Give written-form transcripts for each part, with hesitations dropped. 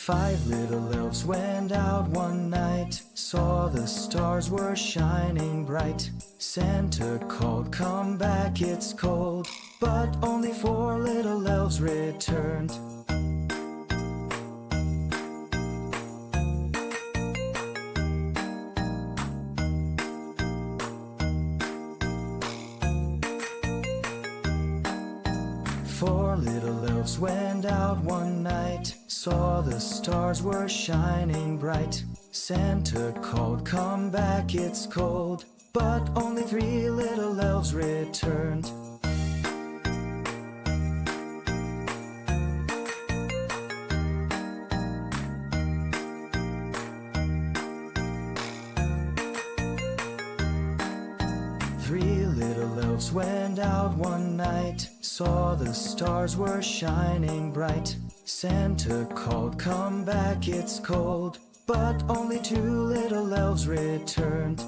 Five little elves went out one night, saw the stars were shining bright. Santa called, "Come back, it's cold," but only four little elves returned. Four little elves went out one night, saw the stars were shining bright. Santa called, "Come back, it's cold," but only three little elves returned. Three little elves went out one night, saw the stars were shining bright. Santa called, "Come back, it's cold," but only two little elves returned.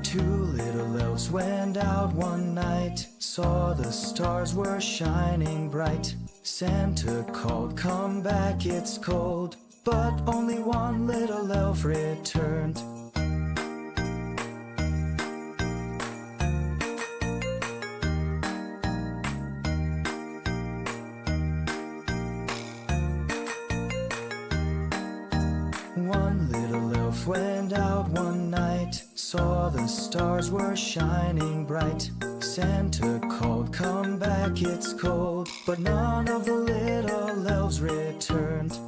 Two little elves went out one night, saw the stars were shining bright. Santa called, "Come back, it's cold," but only one little elf returned. One little elf went out one night, saw the stars were shining bright. Santa called, "Come back, it's cold," but none of the little elves returned.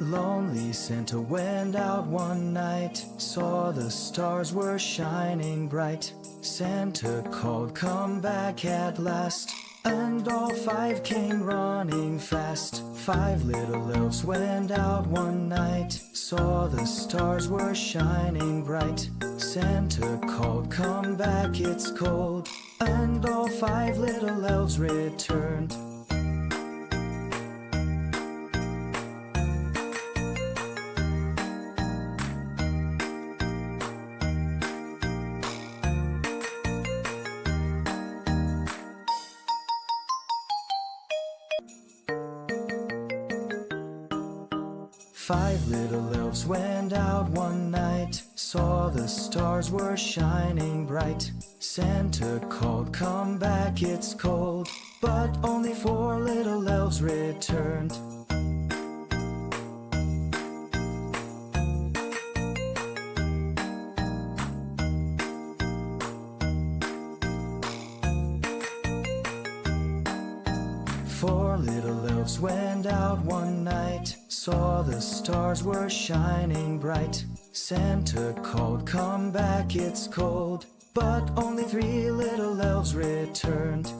Lonely Santa went out one night, saw the stars were shining bright. Santa called, "Come back at last," and all five came running fast. Five little elves went out one night, saw the stars were shining bright. Santa called, "Come back, it's cold," and all five little elves returned. Five little elves went out one night, saw the stars were shining bright. Santa called, "Come back, it's cold," but only four little elves returned. Four little elves went out one night, saw the stars were shining bright. Santa called, "Come back, it's cold," but only three little elves returned.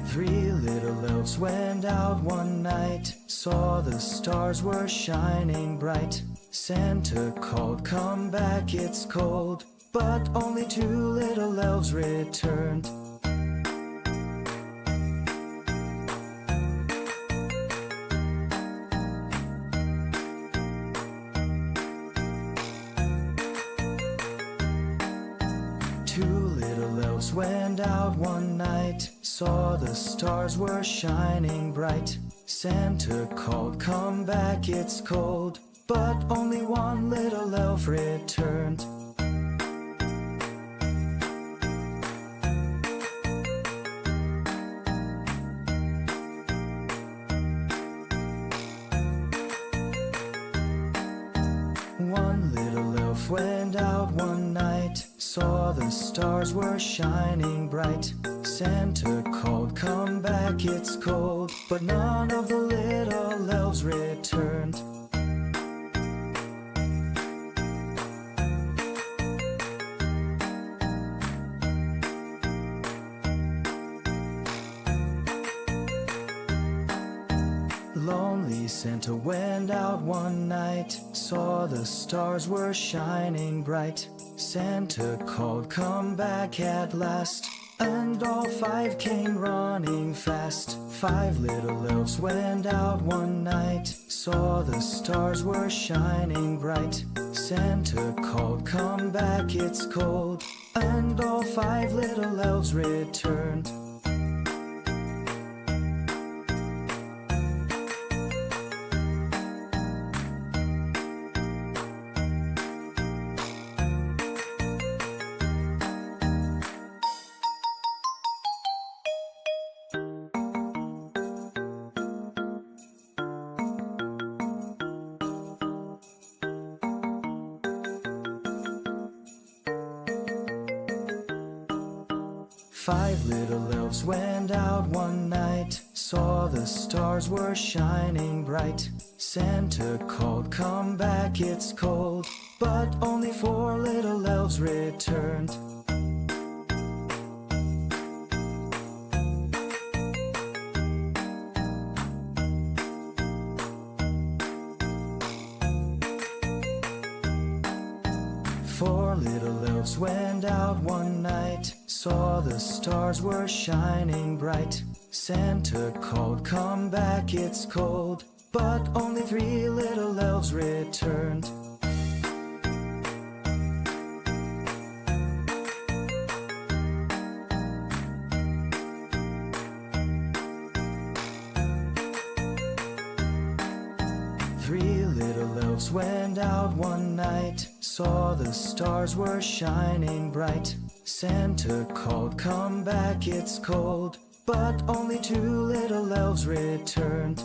Three little elves went out one night, saw the stars were shining bright. Santa called, "Come back, it's cold," but only two little elves returned. Two little elves went out one night, saw the stars were shining bright. Santa called, "Come back, it's cold," but only one little elf returned. One little elf went out one night, saw the stars were shining bright. Santa called, "Come back, it's cold," but none of the little elves returned. Santa went out one night, saw the stars were shining bright. Santa called, "Come back at last," and all five came running fast. Five little elves went out one night, saw the stars were shining bright. Santa called, "Come back, it's cold," and all five little elves returned. Five little elves went out one night, saw the stars were shining bright. Santa called, "Come back, it's cold," but only four little elves returned. Four little elves went out one night, saw the stars were shining bright. Santa called, "Come back, it's cold," but only three little elves returned. Three little elves went out one night, saw the stars were shining bright. Santa called, "Come back, it's cold," but only two little elves returned.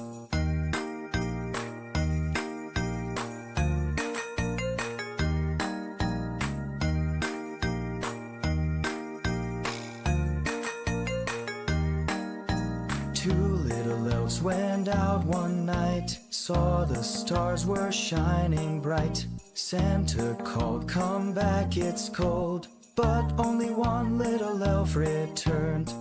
Two little elves went out one night, saw the stars were shining bright. Santa called, "Come back, it's cold," but only one little elf returned.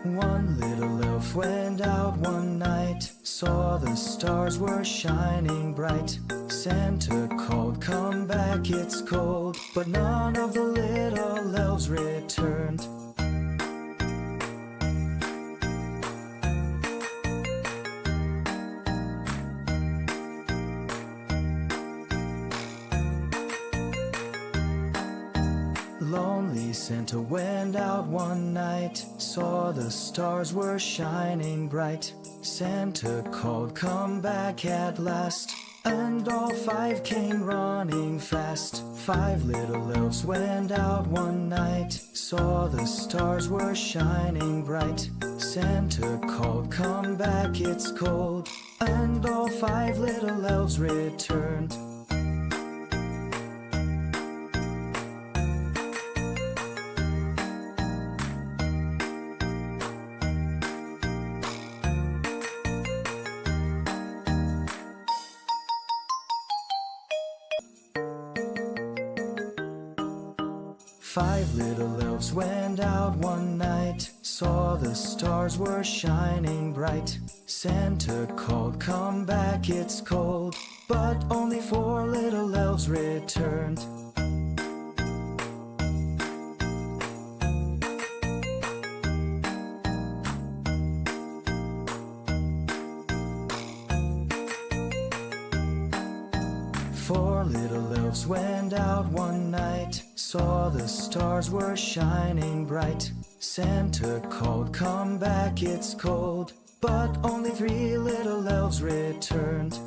One little elf went out one night, saw the stars were shining bright. Santa called, "Come back, it's cold," but none of the little elves returned. Lonely Santa went out one night, saw the stars were shining bright. Santa called, "Come back at last," and all five came running fast. Five little elves went out one night, saw the stars were shining bright. Santa called, "Come back, it's cold," and all five little elves returned. Five little elves went out one night, saw the stars were shining bright. Santa called, "Come back, it's cold," but only four little elves returned. Four little elves went out one night, saw the stars were shining bright. Santa called, "Come back, it's cold," but only three little elves returned.